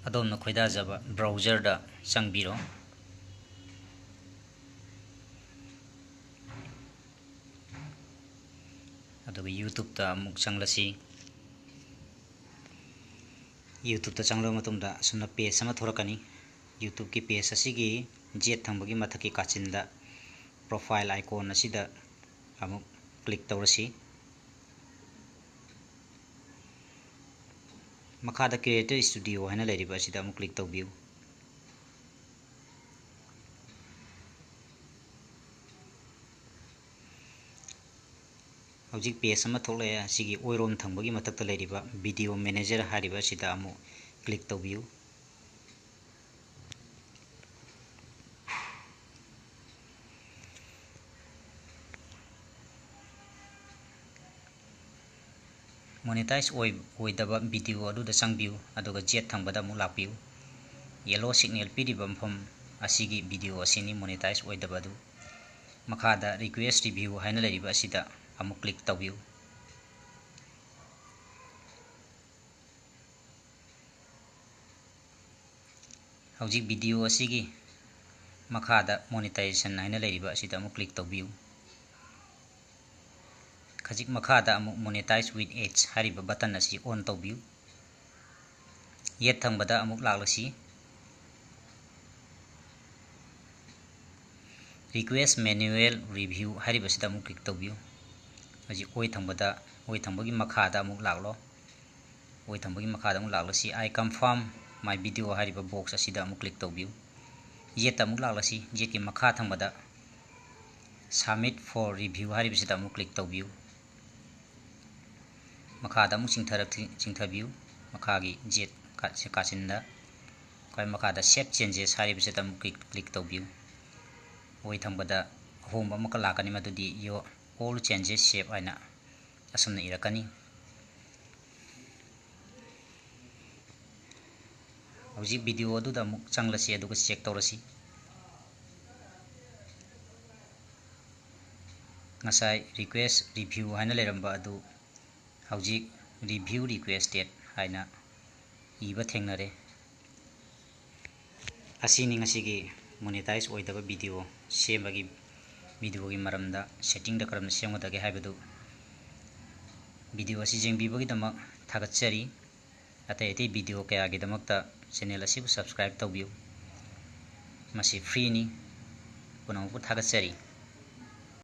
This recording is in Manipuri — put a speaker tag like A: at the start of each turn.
A: ꯑꯗꯣꯝꯅ ꯈꯣꯏꯗꯥꯖꯕ ꯕ꯭ꯔꯥꯎꯖꯔꯗ ꯆꯪꯕꯤꯔꯣ꯫ ꯑꯗꯨꯒ ꯌꯨꯇ꯭ꯌꯨꯕꯇ ꯑꯃꯨꯛ ꯆꯪꯂꯁꯤ꯫ ꯌꯨꯇ꯭ꯌꯨꯕꯇ ꯆꯪꯂꯕ ꯃꯇꯨꯡꯗ ꯑꯁꯨꯝꯅ ꯄꯦꯖ ꯑꯃ ꯊꯣꯔꯛꯀꯅꯤ꯫ ꯌꯨꯇ꯭ꯌꯨꯕꯀꯤ ꯄꯦꯖ ꯑꯁꯤꯒꯤ ꯖꯦꯠ ꯊꯪꯕꯒꯤ ꯃꯊꯛꯀꯤ ꯀꯥꯆꯤꯟꯗ ꯄ꯭ꯔꯣꯐꯥꯏꯜ ꯑꯥꯏꯀꯣꯟ ꯑꯁꯤꯗ ꯑꯃꯨꯛ ꯀ꯭ꯂꯤꯛ ꯇꯧꯔꯁꯤ꯫ ꯃꯈꯥꯗ ꯀ꯭ꯔꯤꯌꯦꯇꯔ ꯁ꯭ꯇꯨꯗꯤꯑꯣ ꯍꯥꯏꯅ ꯂꯩꯔꯤꯕ ꯑꯁꯤꯗ ꯑꯃꯨꯛ ꯀ꯭ꯂꯤꯛ ꯇꯧꯕꯤꯌꯨ꯫ ꯍꯧꯖꯤꯛ ꯄꯦꯖ ꯑꯃ ꯊꯣꯛꯂꯛꯑꯦ꯫ ꯑꯁꯤꯒꯤ ꯑꯣꯏꯔꯣꯝ ꯊꯪꯕꯒꯤ ꯃꯊꯛꯇ ꯂꯩꯔꯤꯕ ꯚꯤꯗꯤꯑꯣ ꯃꯦꯅꯦꯖꯔ ꯍꯥꯏꯔꯤꯕ ꯑꯁꯤꯗ ꯑꯃꯨꯛ ꯀ꯭ꯂꯤꯛ ꯇꯧꯕꯤꯌꯨ꯫ ꯃꯣꯅꯤꯇꯥꯏꯖ ꯑꯣꯏꯗꯕ ꯚꯤꯗꯤꯑꯣ ꯑꯗꯨꯗ ꯆꯪꯕꯤꯌꯨ ꯑꯗꯨꯒ ꯖꯦꯠ ꯊꯪꯕꯗ ꯑꯃꯨꯛ ꯂꯥꯛꯄꯤꯌꯨ꯫ ꯌꯦꯜꯂꯣ ꯁꯤꯒꯅꯦꯜ ꯄꯤꯔꯤꯕ ꯃꯐꯝ ꯑꯁꯤꯒꯤ ꯚꯤꯗꯤꯑꯣ ꯑꯁꯤꯅꯤ ꯃꯣꯅꯤꯇꯥꯏꯖ ꯑꯣꯏꯗꯕ ꯑꯗꯨ꯫ ꯃꯈꯥꯗ ꯔꯤꯀ꯭ꯋꯦꯁꯠ ꯔꯤꯚꯤꯌꯨ ꯍꯥꯏꯅ ꯂꯩꯔꯤꯕ ꯑꯁꯤꯗ ꯑꯃꯨꯛ ꯀ꯭ꯂꯤꯛ ꯇꯧꯕꯤꯌꯨ꯫ ꯍꯧꯖꯤꯛ ꯚꯤꯗꯤꯑꯣ ꯑꯁꯤꯒꯤ ꯃꯈꯥꯗ ꯃꯣꯅꯤꯇꯥꯏꯖꯦꯁꯟ ꯍꯥꯏꯅ ꯂꯩꯔꯤꯕ ꯑꯁꯤꯗ ꯑꯃꯨꯛ ꯀ꯭ꯂꯤꯛ ꯇꯧꯕꯤꯌꯨ꯫ ꯈꯖꯤꯛ ꯃꯈꯥꯗ ꯑꯃꯨꯛ ꯃꯣꯅꯤꯇꯥꯏꯖ ꯋꯤꯠ ꯑꯦꯗꯁ ꯍꯥꯏꯔꯤꯕ ꯕꯇꯟ ꯑꯁꯤ ꯑꯣꯟ ꯇꯧꯕꯤꯌꯨ꯫ ꯌꯦꯠ ꯊꯪꯕꯗ ꯑꯃꯨꯛ ꯂꯥꯛꯂꯁꯤ꯫ ꯔꯤꯀ꯭ꯋꯦꯁꯠ ꯃꯦꯅꯨꯑꯦꯜ ꯔꯤꯚꯤꯌꯨ ꯍꯥꯏꯔꯤꯕꯁꯤꯗ ꯑꯃꯨꯛ ꯀ꯭ꯂꯤꯛ ꯇꯧꯕꯤꯌꯨ꯫ ꯍꯧꯖꯤꯛ ꯑꯣꯏ ꯊꯪꯕꯒꯤ ꯃꯈꯥꯗ ꯑꯃꯨꯛ ꯂꯥꯛꯂꯣ꯫ ꯑꯣꯏ ꯊꯪꯕꯒꯤ ꯃꯈꯥꯗ ꯑꯃꯨꯛ ꯂꯥꯛꯂꯁꯤ꯫ ꯑꯥꯏ ꯀꯟꯐꯥꯔꯝ ꯃꯥꯏ ꯚꯤꯗꯤꯑꯣ ꯍꯥꯏꯔꯤꯕ ꯕꯣꯛꯁ ꯑꯁꯤꯗ ꯑꯃꯨꯛ ꯀ꯭ꯂꯤꯛ ꯇꯧꯕꯤꯌꯨ꯫ ꯌꯦꯠꯇ ꯑꯃꯨꯛ ꯂꯥꯛꯂꯁꯤ꯫ ꯌꯦꯠꯀꯤ ꯃꯈꯥ ꯊꯪꯕꯗ ꯁꯕꯃꯤꯠ ꯐꯣꯔ ꯔꯤꯚꯤꯌꯨ ꯍꯥꯏꯔꯤꯕꯁꯤꯗ ꯑꯃꯨꯛ ꯀ꯭ꯂꯤꯛ ꯇꯧꯕꯤꯌꯨ꯫ ꯃꯈꯥꯗ ꯑꯃꯨꯛ ꯆꯤꯡꯊꯕꯤꯌꯨ꯫ ꯃꯈꯥꯒꯤ ꯖꯦꯠ ꯀꯥꯆꯤꯟꯗ ꯈ꯭ꯋꯥꯏ ꯃꯈꯥꯗ ꯁꯦꯚ ꯆꯦꯟꯖꯦꯁ ꯍꯥꯏꯔꯤꯕꯁꯤꯗ ꯑꯃꯨꯛ ꯀ꯭ꯂꯤꯛ ꯇꯧꯕꯤꯌꯨ꯫ ꯑꯣꯏ ꯊꯪꯕꯗ ꯑꯍꯣꯡꯕ ꯑꯃꯨꯛꯀ ꯂꯥꯛꯀꯅꯤ, ꯃꯗꯨꯗꯤ ꯑꯣꯜ ꯆꯦꯟꯖꯦꯁ ꯁꯦꯚ ꯍꯥꯏꯅ ꯑꯁꯨꯝꯅ ꯏꯔꯛꯀꯅꯤ꯫ ꯍꯧꯖꯤꯛ ꯚꯤꯗꯤꯑꯣ ꯑꯗꯨꯗ ꯑꯃꯨꯛ ꯆꯪꯂꯁꯤ ꯑꯗꯨꯒ ꯆꯦꯛ ꯇꯧꯔꯁꯤ꯫ ꯉꯁꯥꯏ ꯔꯤꯀ꯭ꯋꯦꯁꯠ ꯔꯤꯚꯤꯌꯨ ꯍꯥꯏꯅ ꯂꯩꯔꯝꯕ ꯑꯗꯨ ꯍꯧꯖꯤꯛ ꯔꯤꯚꯤꯌꯨ ꯔꯤꯀ꯭ꯋꯦꯁꯇꯦꯠ ꯍꯥꯏꯅ ꯏꯕ ꯊꯦꯡꯅꯔꯦ꯫ ꯑꯁꯤꯅꯤ ꯉꯁꯤꯒꯤ ꯃꯣꯅꯤꯇꯥꯏꯖ ꯑꯣꯏꯗꯕ ꯚꯤꯗꯤꯑꯣ ꯁꯦꯝꯕꯒꯤ ꯚꯤꯗꯤꯑꯣꯒꯤ ꯃꯔꯝꯗ ꯁꯦꯠꯇꯤꯡꯗ ꯀꯔꯝꯅ ꯁꯦꯝꯒꯗꯒꯦ ꯍꯥꯏꯕꯗꯨ꯫ ꯚꯤꯗꯤꯑꯣ ꯑꯁꯤ ꯌꯦꯡꯕꯤꯕꯒꯤꯗꯃꯛ ꯊꯥꯒꯠꯆꯔꯤ꯫ ꯑꯇꯩ ꯑꯇꯩ ꯚꯤꯗꯤꯑꯣ ꯀꯌꯥꯒꯤꯗꯃꯛꯇ ꯆꯦꯅꯦꯜ ꯑꯁꯤꯕꯨ ꯁꯕꯁꯀ꯭ꯔꯥꯏꯕ ꯇꯧꯕꯤꯌꯨ꯫ ꯃꯁꯤ ꯐ꯭ꯔꯤꯅꯤ꯫ ꯄꯨꯝꯅꯃꯛꯄꯨ ꯊꯥꯒꯠꯆꯔꯤ꯫